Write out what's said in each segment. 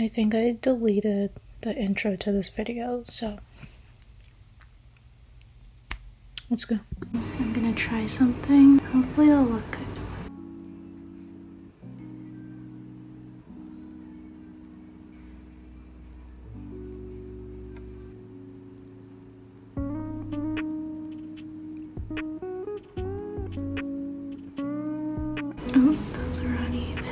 I think I deleted the intro to this video, so let's go. I'm gonna try something. Hopefully it'll look good. Oh, those are uneven.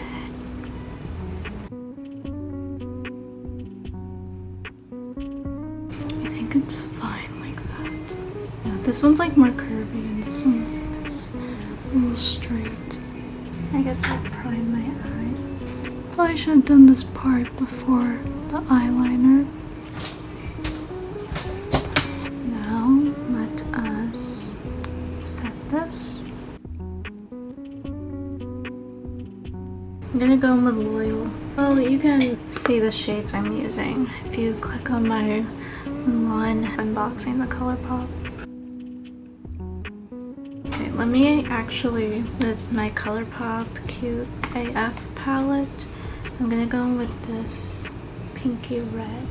I think it's fine like that. Yeah, this one's like more curvy and this one is a little straight. I guess I'll prime my eye. Probably should have done this part before the eyeliner. Now let us set this. I'm gonna go in with Loyal. Well, you can see the shades I'm using if you click on my Mulan unboxing the ColourPop. Okay, let me actually, with my ColourPop Cute AF palette, I'm gonna go in with this pinky red.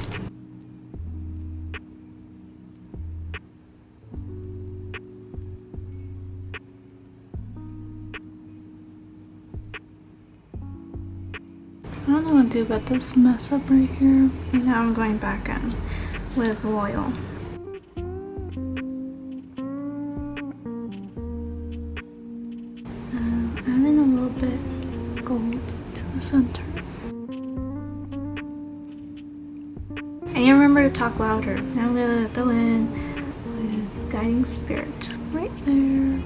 I don't know what to do about this mess up right here. And now I'm going back in with Loyal. Adding a little bit gold to the center. And you remember to talk louder. Now I'm gonna go in with Guiding Spirit right there.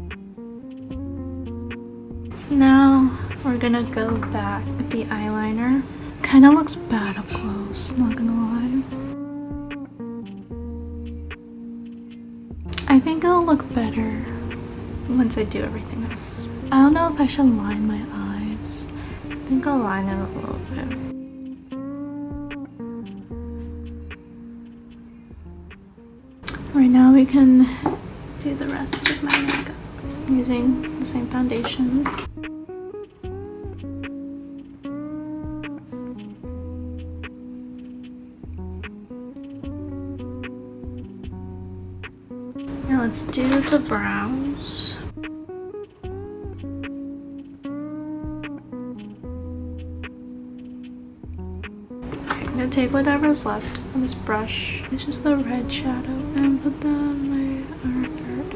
Now we're gonna go back with the eyeliner. Kinda looks bad up close, not gonna lie. I think it'll look better once I do everything else. I don't know if I should line my eyes. I think I'll line it a little bit. Right now we can do the rest of my makeup using the same foundations. Now let's do the brows. Okay, I'm gonna take whatever's left on this brush. It's just the red shadow and put that on my other third.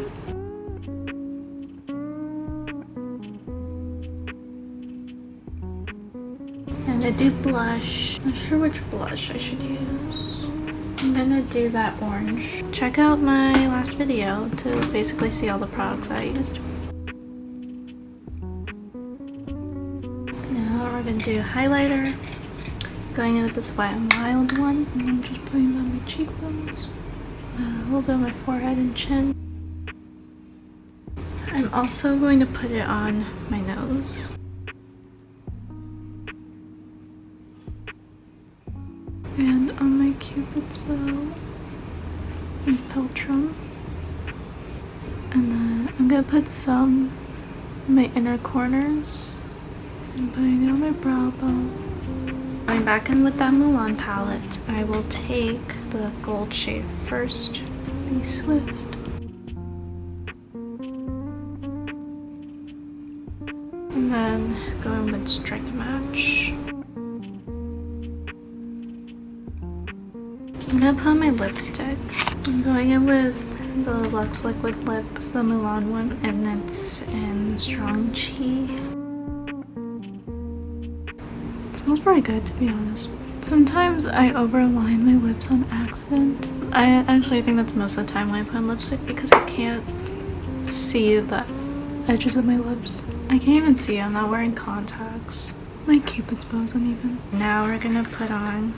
And I do blush. Not sure which blush I should use. I'm gonna do that orange. Check out my last video to basically see all the products I used. Now we're gonna do highlighter. Going in with this Wet n Wild one. And I'm just putting that on my cheekbones. A little bit on my forehead and chin. I'm also going to put it on my nose. And on my Cupid's bow and philtrum. And then I'm gonna put some in my inner corners. I'm putting it on my brow bone. Going back in with that Mulan palette, I will take the gold shade first. Be swift. And then go in with Strike Match. I'm gonna put on my lipstick. I'm going in with the Luxe Liquid Lips, the Mulan one, and it's in Strong Chi. It smells pretty good, to be honest. Sometimes I overline my lips on accident. I actually think that's most of the time when I put on lipstick because I can't see the edges of my lips. I can't even see, I'm not wearing contacts. My Cupid's bow is uneven. Now we're gonna put on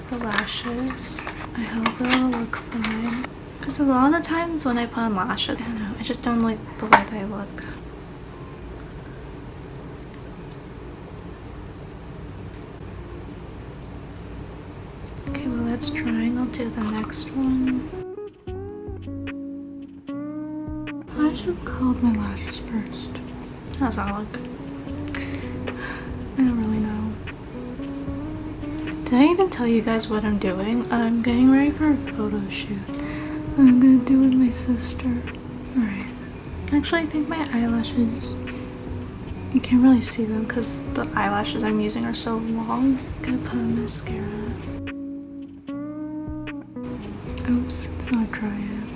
the lashes. I hope they'll look fine. Because a lot of the times when I put on lashes, I don't know, I just don't like the way they look. Okay, well that's drying. I'll do the next one. I should have curled my lashes first. How's that look? I don't really know. Did I even tell you guys what I'm doing? I'm getting ready for a photo shoot. I'm gonna do it with my sister. Alright. Actually, I think my eyelashes, you can't really see them because the eyelashes I'm using are so long. I'm gonna put on mascara. Oops, it's not dry yet.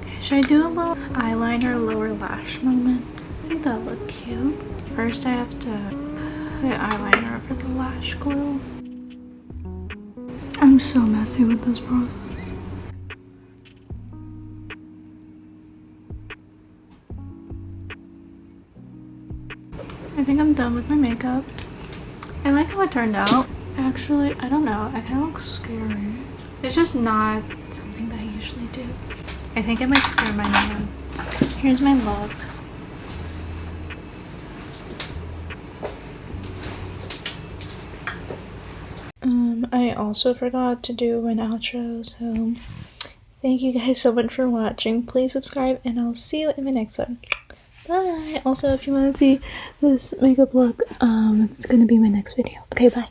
Okay, should I do a little eyeliner lower lash moment? I think that'll look cute. First I have to put eyeliner over the lash glue. I'm so messy with this process. I think I'm done with my makeup. I like how it turned out. Actually, I don't know. I kind of look scary. It's just not something that I usually do. I think I might scare my mom. Here's my look. I also forgot to do an outro, so thank you guys so much for watching. Please subscribe, and I'll see you in the next one. Bye! Also, if you want to see this makeup look, it's gonna be my next video. Okay, bye!